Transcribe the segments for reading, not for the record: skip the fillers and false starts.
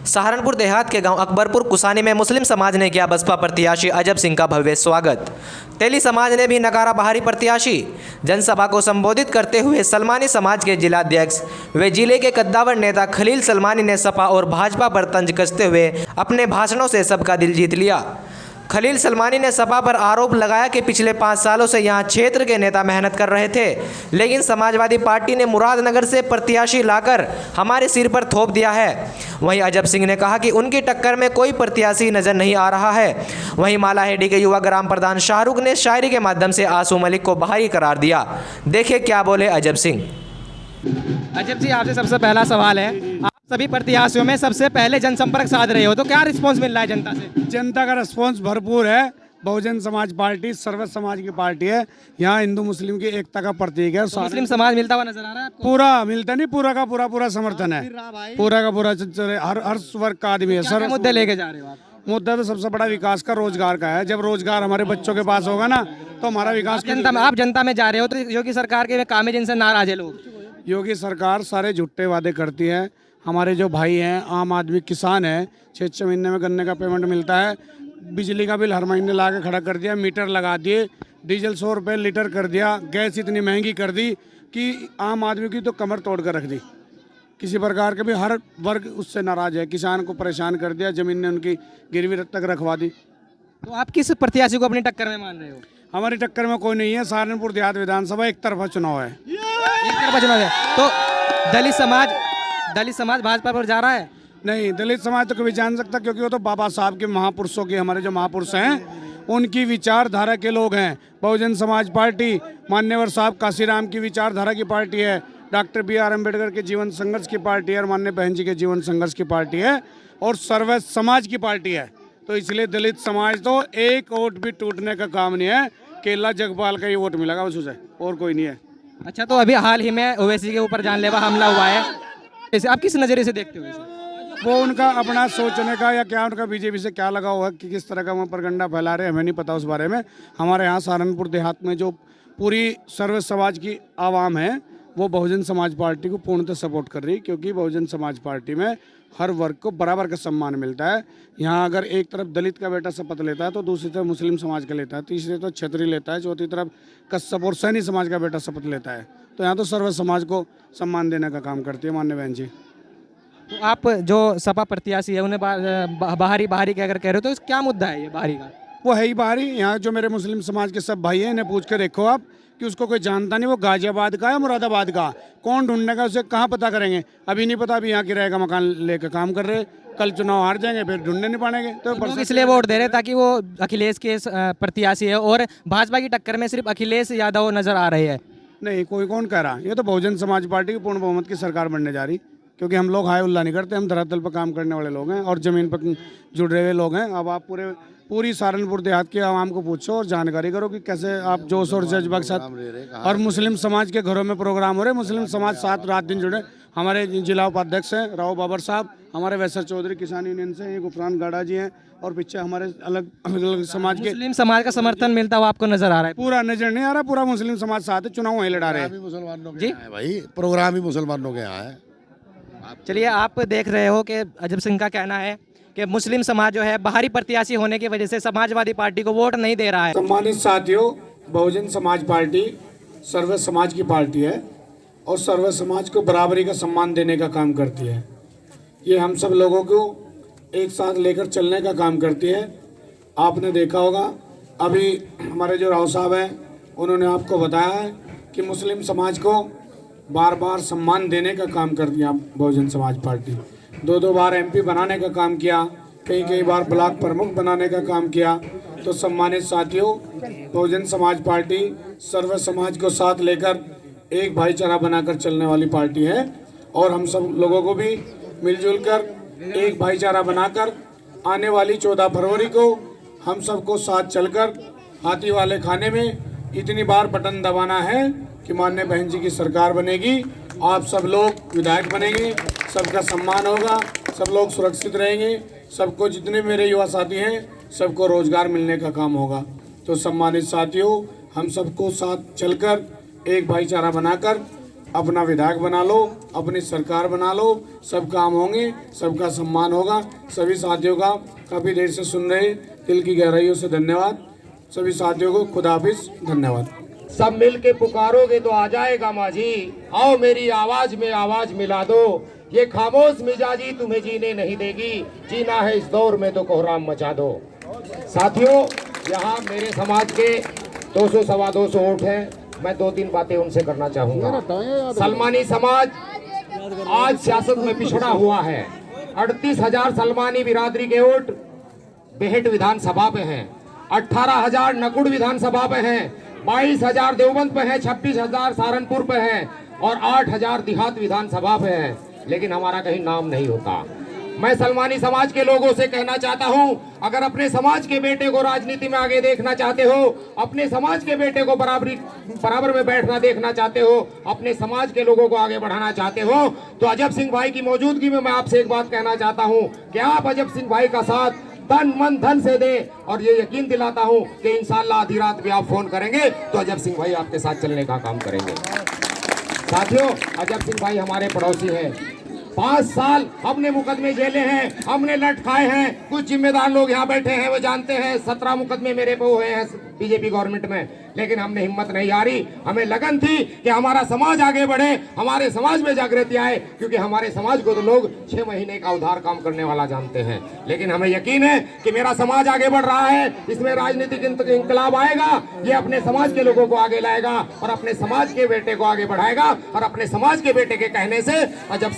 सहारनपुर देहात के गांव अकबरपुर कुसानी में मुस्लिम समाज ने किया बसपा प्रत्याशी अजब सिंह का भव्य स्वागत। तेली समाज ने भी नकारा बाहरी प्रत्याशी। जनसभा को संबोधित करते हुए सलमानी समाज के जिलाध्यक्ष व जिले के कद्दावर नेता खलील सलमानी ने सपा और भाजपा पर तंज कसते हुए अपने भाषणों से सबका दिल जीत लिया। खलील सलमानी ने सपा पर आरोप लगाया कि पिछले 5 सालों से यहां क्षेत्र के नेता मेहनत कर रहे थे, लेकिन समाजवादी पार्टी ने मुरादनगर से प्रत्याशी लाकर हमारे सिर पर थोप दिया है। वहीं अजब सिंह ने कहा कि उनकी टक्कर में कोई प्रत्याशी नजर नहीं आ रहा है। वहीं मालाहेडी के युवा ग्राम प्रधान शाहरुख ने शायरी के माध्यम से आसू मलिक को बाहरी करार दिया। देखिए क्या बोले अजब सिंह। अजब जी, आपसे सबसे पहला सवाल है, आप सभी प्रत्याशियों में सबसे पहले जनसंपर्क साध रहे हो, तो क्या रिस्पांस मिल रहा है जनता से? जनता का रिस्पांस भरपूर है। बहुजन समाज पार्टी सर्व समाज की पार्टी है। यहाँ हिंदू मुस्लिम की एकता का प्रतीक है। तो मुस्लिम समाज मिलता हुआ नजर आ रहा है आपको? पूरा मिलता नहीं, पूरा का पूरा समर्थन है। पूरा का पूरा हर वर्ग का आदमी है। क्या मुद्दे लेके जा रहे हो आप? मुद्दा तो सबसे बड़ा विकास का, रोजगार का है। जब रोजगार हमारे बच्चों के पास होगा ना, तो हमारा विकास। आप जनता में जा रहे हो, तो योगी सरकार के काम है जिनसे नाराज है लोग। योगी सरकार सारे झूठे वादे करती है। हमारे जो भाई हैं, आम आदमी किसान है, 6 महीने में गन्ने का पेमेंट मिलता है। बिजली का बिल हर महीने ला के खड़ा कर दिया, मीटर लगा दिए, डीजल 100 रुपये लीटर कर दिया, गैस इतनी महंगी कर दी कि आम आदमी की तो कमर तोड़ कर रख दी। किसी प्रकार के भी हर वर्ग उससे नाराज है। किसान को परेशान कर दिया, ज़मीन ने उनकी गिरवी तक रखवा दी। तो आप किस प्रत्याशी को अपनी टक्कर में मान रहे हो? हमारी टक्कर में कोई नहीं है। सहारनपुर देहात विधानसभा एक तरफा चुनाव है। एक तरफा चुनाव है, तो दलित समाज भाजपा पर जा रहा है? नहीं, दलित समाज तो कभी जान सकता, क्योंकि वो तो बाबा साहब के महापुरुषों के, हमारे जो महापुरुष हैं उनकी विचारधारा के लोग हैं। बहुजन समाज पार्टी मान्यवर साहब काशीराम की विचारधारा की पार्टी है। डॉक्टर BR अम्बेडकर के जीवन संघर्ष की पार्टी है और मान्य बहन जी के जीवन संघर्ष की पार्टी है और सर्व समाज की पार्टी है। तो इसलिए दलित समाज तो एक वोट भी टूटने का काम नहीं है। केला जगपाल का ही वोट मिलेगा उसे, और कोई नहीं है। अच्छा, तो अभी हाल ही में ओवैसी के ऊपर जानलेवा हमला हुआ है, इसे आप किस नज़रिए से देखते हो इसे? वो उनका अपना सोचने का, या क्या उनका बीजेपी से क्या लगा हुआ है कि किस तरह का वो प्रोपेगेंडा फैला रहे हैं, हमें नहीं पता उस बारे में। हमारे यहाँ सहारनपुर देहात में जो पूरी सर्व समाज की आवाम है वो बहुजन समाज पार्टी को पूर्णतः सपोर्ट कर रही, क्योंकि बहुजन समाज पार्टी में हर वर्ग को बराबर का सम्मान मिलता है। यहाँ अगर एक तरफ दलित का बेटा शपथ लेता है तो दूसरी तरफ मुस्लिम समाज का लेता है, तीसरी तरफ क्षत्रिय लेता है, चौथी तरफ कश्यप और सैनी समाज का बेटा शपथ लेता है। तो यहाँ तो सर्व समाज को सम्मान देने का काम करती है मान्य बहन जी। तो आप जो सपा प्रत्याशी है उन्हें बाहरी के अगर कह रहे हो, तो क्या मुद्दा है ये बाहरी का? वो है ही बाहरी। यहाँ जो मेरे मुस्लिम समाज के सब भाई हैं, इन्हें पूछ कर देखो आप कि उसको कोई जानता नहीं, वो गाजियाबाद का है, मुरादाबाद का। कौन ढूंढने का, उसे कहाँ पता करेंगे? अभी नहीं पता, अभी यहाँ किराए का मकान लेकर काम कर रहे। कल चुनाव हार जाएंगे, फिर ढूंढने नहीं पाएंगे। तो इसलिए वोट दे रहे ताकि वो अखिलेश के प्रत्याशी है, और भाजपा की टक्कर में सिर्फ अखिलेश यादव नजर आ रहे हैं। नहीं, कोई कौन कह रहा? ये तो बहुजन समाज पार्टी की पूर्ण बहुमत की सरकार बनने जा रही, क्योंकि हम लोग हाय उल्ला नहीं करते। हम धरातल पर काम करने वाले लोग हैं और ज़मीन पर जुड़ रहे हुए लोग हैं। अब आप पूरी सहारनपुर देहात के आवाम को पूछो और जानकारी करो कि कैसे आप जोश और जज्बा के साथ। और मुस्लिम समाज के घरों में प्रोग्राम हो रहे, मुस्लिम समाज साथ रात दिन जुड़े। हमारे जिला उपाध्यक्ष हैं राव बाबर साहब, हमारे वैसर चौधरी किसान यूनियन से, ये गुफरान गाड़ा जी हैं, और पीछे हमारे अलग अलग समाज के। मुस्लिम समाज का समर्थन मिलता हुआ आपको नजर आ रहा है? पूरा नजर नहीं आ रहा, पूरा मुस्लिम समाज साथ है। चुनाव वहीं लड़ा रहे हैं। मुसलमानों जी भाई, प्रोग्राम ही मुसलमानों के यहाँ है। चलिए, आप देख रहे हो कि अजब सिंह का कहना है कि मुस्लिम समाज जो है बाहरी प्रत्याशी होने की वजह से समाजवादी पार्टी को वोट नहीं दे रहा है। सम्मानित साथियों, बहुजन समाज पार्टी सर्व समाज की पार्टी है और सर्व समाज को बराबरी का सम्मान देने का काम करती है। ये हम सब लोगों को एक साथ लेकर चलने का काम करती है। आपने देखा होगा, अभी हमारे जो राव साहब हैं उन्होंने आपको बताया है कि मुस्लिम समाज को बार बार सम्मान देने का काम कर दिया बहुजन समाज पार्टी। 2 बार MP बनाने का काम किया, कई बार ब्लॉक प्रमुख बनाने का काम किया। तो सम्मानित साथियों, बहुजन समाज पार्टी सर्व समाज को साथ लेकर एक भाईचारा बनाकर चलने वाली पार्टी है और हम सब लोगों को भी मिलजुल कर एक भाईचारा बनाकर आने वाली 14 फरवरी को हम सबको साथ चलकर हाथी वाले खाने में इतनी बार बटन दबाना है कि माननीय बहन जी की सरकार बनेगी, आप सब लोग विधायक बनेंगे, सबका सम्मान होगा, सब लोग सुरक्षित रहेंगे, सबको, जितने मेरे युवा साथी हैं सबको रोजगार मिलने का काम होगा। तो सम्मानित साथियों, हम सबको साथ चलकर एक भाईचारा बनाकर अपना विधायक बना लो, अपनी सरकार बना लो, सब काम होंगे, सबका सम्मान होगा। सभी साथियों का काफ़ी देर से सुन रहे, दिल की गहराइयों से धन्यवाद। सभी साथियों को खुदा हाफिज, धन्यवाद। सब मिल के पुकारोगे तो आ जाएगा माझी, आओ मेरी आवाज में आवाज मिला दो। ये खामोश मिजाजी तुम्हें जीने नहीं देगी, जीना है इस दौर में तो कोहराम मचा दो। साथियों, यहाँ मेरे समाज के 200 सवा 200 वोट हैं। मैं 2-3 बातें उनसे करना चाहूंगा। सलमानी समाज आज सियासत में पिछड़ा हुआ है। 38,000 सलमानी बिरादरी के वोट बेहट विधानसभा पे हैं, 18,000 नकुड़ विधानसभा पे हैं, 22,000 देवबंद पे हैं, 26,000 सहारनपुर पे हैं और 8,000 देहात विधानसभा पे हैं। लेकिन हमारा कहीं नाम नहीं होता। मैं सलमानी समाज के लोगों से कहना चाहता हूं, अगर अपने समाज के बेटे को राजनीति में आगे देखना चाहते हो, अपने समाज के बेटे को बराबर में बैठना देखना चाहते हो, अपने समाज के लोगों को आगे बढ़ाना चाहते हो, तो अजब सिंह भाई की मौजूदगी में मैं आपसे एक बात कहना चाहता हूं कि आप अजब सिंह भाई का साथ तन मन धन से दे। और ये यकीन दिलाता हूं कि इंशाअल्लाह आधी रात भी आप फोन करेंगे तो अजब सिंह भाई आपके साथ चलने का काम करेंगे। साथियों, अजब सिंह भाई हमारे पड़ोसी हैं। 5 साल हमने मुकदमे झेले हैं, हमने लट खाए हैं। कुछ जिम्मेदार लोग यहाँ बैठे हैं, वो जानते हैं 17 मुकदमे मेरे पे हुए हैं बीजेपी गवर्नमेंट में, लेकिन हमने हिम्मत नहीं हारी। हमें लगन थी कि हमारा समाज आगे बढ़े, हमारे समाज में जागृति आए, क्योंकि हमारे समाज को तो लोग 6 महीने का उधार काम करने वाला जानते हैं। लेकिन हमें यकीन है कि मेरा समाज आगे बढ़ रहा है, इसमें राजनीतिक इंकलाब आएगा, ये अपने समाज के लोगों को आगे लाएगा और अपने समाज के बेटे को आगे बढ़ाएगा। और अपने समाज के बेटे के कहने से अजब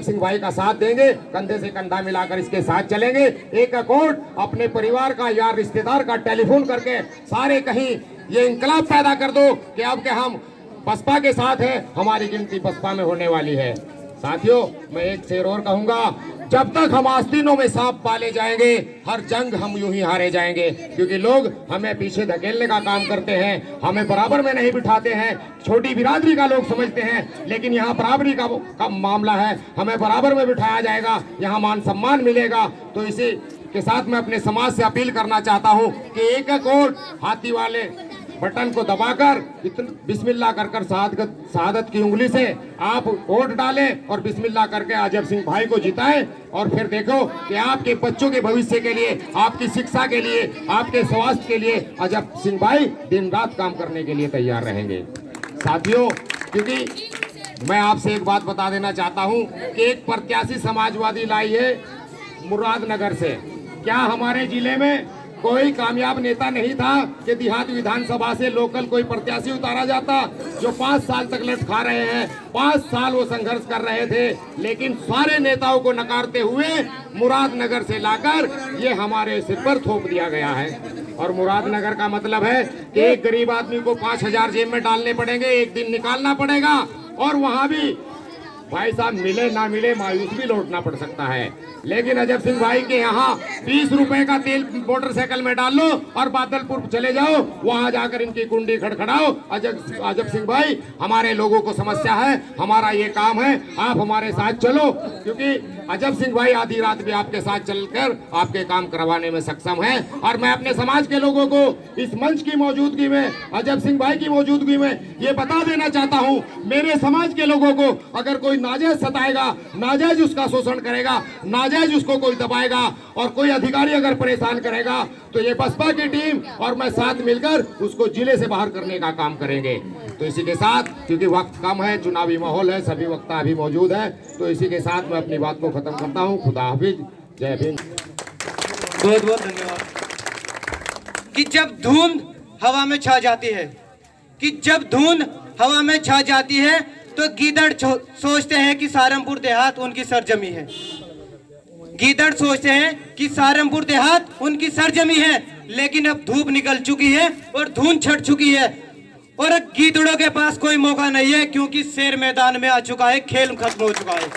सिंह भाई का साथ देंगे, कंधे से कंधा मिलाकर इसके साथ चलेंगे। एक अकॉर्ड अपने परिवार का या रिश्तेदार का टेलीफोन करके सारे कहीं ये इंकलाब पैदा कर दो कि अब के हम बसपा के साथ हैं, हमारी गिनती बसपा में होने वाली है। साथियों, मैं एक शेर और कहूंगा, जब तक हम आस्तीनों में सांप पाले जाएंगे, हर जंग हम यूं ही हारे जाएंगे, क्योंकि लोग हमें पीछे धकेलने का काम करते हैं, हमें बराबर में नहीं बिठाते हैं। छोटी बिरादरी का लोग समझते हैं, लेकिन यहाँ बराबरी का मामला है, हमें बराबर में बिठाया जाएगा, यहाँ मान सम्मान मिलेगा। तो इसी के साथ मैं अपने समाज से अपील करना चाहता हूँ कि एक वोट हाथी वाले बटन को दबाकर बिस्मिल्लाह कर शहादत की उंगली से आप वोट डालें और बिस्मिल्लाह करके अजब सिंह भाई को जिताएं। और फिर देखो कि आपके बच्चों के भविष्य के लिए, आपकी शिक्षा के लिए, आपके स्वास्थ्य के लिए अजब सिंह भाई दिन रात काम करने के लिए तैयार रहेंगे। साथियों, क्योंकि मैं आपसे एक बात बता देना चाहता हूं कि एक प्रत्याशी समाजवादी लाई है मुरादनगर से। क्या हमारे जिले में कोई कामयाब नेता नहीं था कि देहात विधानसभा से लोकल कोई प्रत्याशी उतारा जाता, जो 5 साल तक लट खा रहे हैं। 5 साल वो संघर्ष कर रहे थे, लेकिन सारे नेताओं को नकारते हुए मुरादनगर से लाकर ये हमारे सिर पर थोप दिया गया है। और मुरादनगर का मतलब है कि एक गरीब आदमी को 5,000 जेब में डालने पड़ेंगे, एक दिन निकालना पड़ेगा, और वहां भी भाई साहब मिले ना मिले मायूस भी लौटना पड़ सकता है। लेकिन अजब सिंह भाई के यहाँ 20 रुपए का तेल मोटरसाइकिल में डाल लो और बादलपुर चले जाओ, वहां जाकर इनकी कुंडी खड़खड़ाओ। अजब सिंह भाई, हमारे लोगों को समस्या है, हमारा ये काम है, आप हमारे साथ चलो, क्योंकि अजब सिंह भाई आधी रात भी आपके साथ चलकर आपके काम करवाने में सक्षम है। और मैं अपने समाज के लोगों को इस मंच की मौजूदगी में, अजब सिंह भाई की मौजूदगी में ये बता देना चाहता हूँ, मेरे समाज के लोगों को अगर कोई नाजायज सताएगा, नाजायज उसका शोषण करेगा, नाजायज उसको कोई दबाएगा और कोई अधिकारी अगर परेशान करेगा, तो ये बसपा की टीम और मैं साथ मिलकर उसको जिले से बाहर करने का काम करेंगे। तो इसी के साथ, क्योंकि वक्त कम है, चुनावी माहौल है, सभी वक्ता अभी मौजूद है, तो इसी के साथ मैं अपनी बात को खत्म करता हूँ। खुदा हाफिज, जय भीम। बहुत बहुत धन्यवाद। कि जब धुंध हवा में छा जाती है, कि जब धुंध हवा में छा जाती है, तो गीदड़ सोचते हैं कि सहारनपुर देहात उनकी सरजमी है। गीदड़ सोचते हैं कि सहारनपुर देहात उनकी सरजमी है, लेकिन अब धूप निकल चुकी है और धुंध छट चुकी है और गीदड़ों के पास कोई मौका नहीं है, क्योंकि शेर मैदान में आ चुका है, खेल खत्म हो चुका है।